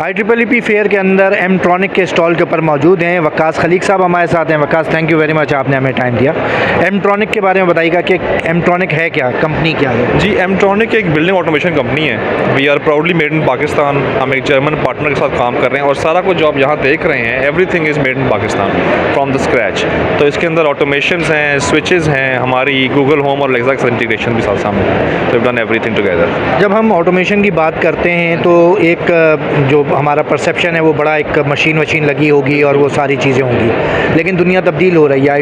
IEEE fair के अंदर एमट्रॉनिक के स्टॉल के ऊपर मौजूद हैं। वक्कास खलीक साहब हमारे साथ हैं। वक्कास, थैंक यू वेरी मच, आपने हमें टाइम दिया। एमट्रॉनिक के बारे में बताइएगा कि एमट्रॉनिक है क्या, कंपनी क्या है? जी, एमट्रॉनिक एक बिल्डिंग ऑटोमेशन कंपनी है। We are proudly made in Pakistan. हम एक जर्मन पार्टनर के साथ काम कर रहे हैं और सारा कुछ जो आप यहाँ देख रहे हैं, everything is made in Pakistan from the scratch. तो इसके अंदर ऑटोमेशंस हैं, स्विचेस हैं, हमारी गूगल होम और एलेक्सा का इंटीग्रेशन भी साथ सामने है। तो वी डन एवरीथिंग टुगेदर। जब हम ऑटोमेशन की बात करते हैं तो एक जो हमारा परसेप्शन है वो बड़ा एक मशीन लगी होगी और वो सारी चीज़ें होंगी, लेकिन दुनिया तब्दील हो रही है,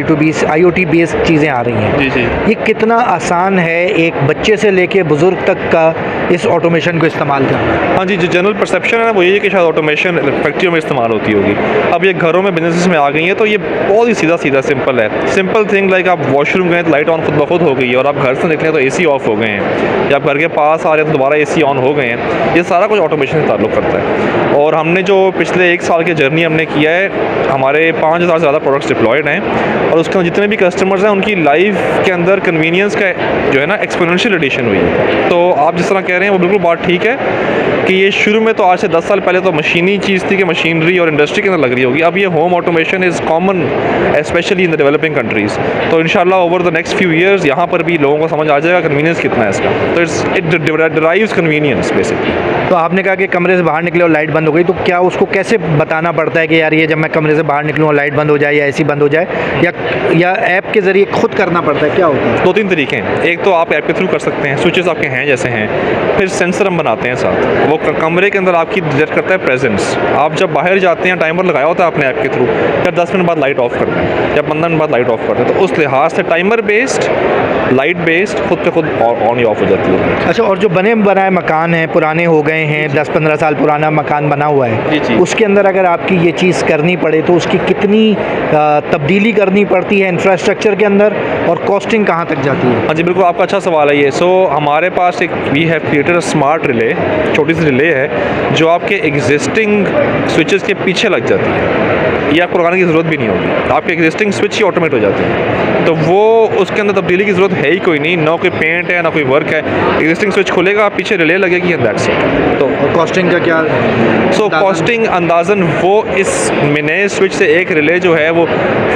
IoT बेस्ड चीज़ें आ रही हैं। जी जी। ये कितना आसान है एक बच्चे से लेके बुज़ुर्ग तक का इस ऑटोमेशन को इस्तेमाल करना? हाँ जी, जो जनरल परसेप्शन है ना वो ये है कि शायद ऑटोमेशन फैक्ट्रियों में इस्तेमाल होती होगी। अब ये घरों में बिजनेस में आ गई है, तो ये बहुत ही सीधा सिंपल है। सिंपल थिंग लाइक आप वॉशरूम गए तो लाइट ऑन खुद ब खुद हो गई है, और आप घर से निकले तो AC ऑफ हो गए हैं, या आप घर के पास आ रहे हैं तो दोबारा AC ऑन हो गए हैं। ये सारा कुछ ऑटोमेशन से ताल्लुक़ करता है। और हमने जो पिछले 1 साल की जर्नी हमने किया है, हमारे 5000 से ज़्यादा प्रोडक्ट्स डिप्लॉयड हैं, और उसके जितने भी कस्टमर्स हैं उनकी लाइफ के अंदर कन्वीनियंस का जो है ना एक्सपोनेंशियल एडिशन हुई है। तो आप जिस तरह कह रहे हैं वो बिल्कुल बात ठीक है कि ये शुरू में तो आज से 10 साल पहले तो मशीनी चीज़ थी कि मशीनरी और इंडस्ट्री के अंदर लग रही होगी। अब ये home automation is common specially in the developing countries. तो इंशाल्लाह over the next few years यहाँ पर भी लोगों को समझ आ जाएगा कन्वीनियंस कितना है इसका। तो इट डिराइव्स कन्वीनियंस बेसिकली। तो आपने कहा कि कमरे से बाहर निकले और लाइट बंद हो गई, तो क्या उसको कैसे बताना पड़ता है कि यार ये जब मैं कमरे से बाहर निकलूँ और लाइट बंद हो जाए या AC बंद हो जाए, या ऐप के ज़रिए खुद करना पड़ता है, क्या होता है? 2-3 तरीके हैं। एक तो आप ऐप के थ्रू कर सकते हैं, स्विचेस आपके हैं जैसे हैं, फिर सेंसर हम बनाते हैं साथ, वो कमरे के अंदर आपकी डिटेक्ट करता है प्रेजेंस। आप जब बाहर जाते हैं, टाइमर लगाया होता है अपने ऐप के थ्रू, फिर 10 मिनट बाद लाइट ऑफ कर दें या 15 मिनट बाद लाइट ऑफ कर दें। तो उस लिहाज से टाइमर बेस्ड, लाइट बेस्ड, खुद पे खुद ऑन या ऑफ हो जाती है। अच्छा, और जो बने बनाए मकान हैं, पुराने हो गए हैं, 10-15 साल पुराना मकान बना हुआ है, जी जी। उसके अंदर अगर आपकी ये चीज़ करनी पड़े तो उसकी कितनी तब्दीली करनी पड़ती है इंफ्रास्ट्रक्चर के अंदर, और कॉस्टिंग कहाँ तक जाती है? हाँ जी, बिल्कुल आपका अच्छा सवाल है ये। सो हमारे पास एक we have created a smart relay, छोटी सी रिले है जो आपके एग्जिस्टिंग स्विचेस के पीछे लग जाती है। ये आपको लगाने की ज़रूरत भी नहीं होगी, आपके एग्जिस्टिंग स्विच ही ऑटोमेट हो जाते हैं। तो वो उसके अंदर तब्दीली की ज़रूरत है ही कोई नहीं, ना कोई पेंट है ना कोई वर्क है। एग्जिस्टिंग स्विच खुलेगा, पीछे रिले लगेगी एंड दैट्स इट। तो कॉस्टिंग का क्या? सो कॉस्टिंग अंदाज़न वो इस नए स्विच से एक रिले जो है वो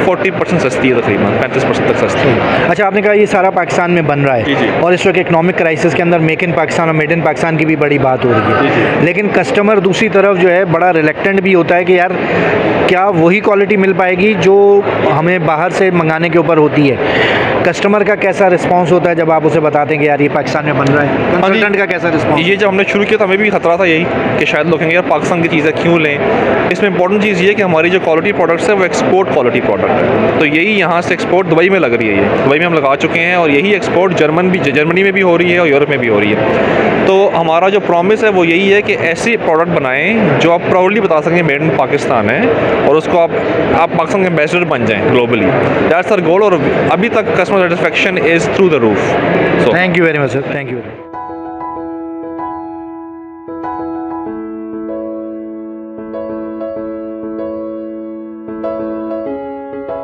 40% सस्ती है, तकरीबन 35% तक सस्ती है। अच्छा, आपने कहा ये सारा पाकिस्तान में बन रहा है। जी जी। और इस वक्त इकोनॉमिक क्राइसिस के अंदर मेक इन पाकिस्तान और मेड इन पाकिस्तान की भी बड़ी बात हो रही जी है, जी। लेकिन कस्टमर दूसरी तरफ जो है बड़ा रिलेक्टेंट भी होता है कि यार क्या वही क्वालिटी मिल पाएगी जो हमें बाहर से मंगाने के ऊपर होती है। कस्टमर का कैसा रिस्पांस होता है जब आप उसे बताते हैं कि यार ये पाकिस्तान में बन रहा है? कंसल्टेंट का कैसा रिस्पांस? ये जब हमने शुरू किया तो हमें भी खतरा था यही कि शायद लोग कहेंगे यार पाकिस्तान की चीज़ें क्यों लें। इसमें इंपॉर्टेंट चीज़ ये है कि हमारी जो क्वालिटी प्रोडक्ट्स है वो एक्सपोर्ट क्वालिटी प्रोडक्ट है। तो यही यहाँ से एक्सपोर्ट दुबई में लग रही है, ये दुबई में हम लगा चुके हैं, और यही एक्सपोर्ट जर्मनी में भी हो रही है और यूरोप में भी हो रही है। तो हमारा जो प्रॉमिस है वो यही है कि ऐसे प्रोडक्ट बनाएं जो आप प्राउडली बता सकें मेड इन पाकिस्तान है, और उसको आप पाकिस्तान के एम्बेसडर बन जाएं ग्लोबली। दैट्स आवर गोल, और अभी तक customer satisfaction is through the roof. Thank you very much sir, thank you.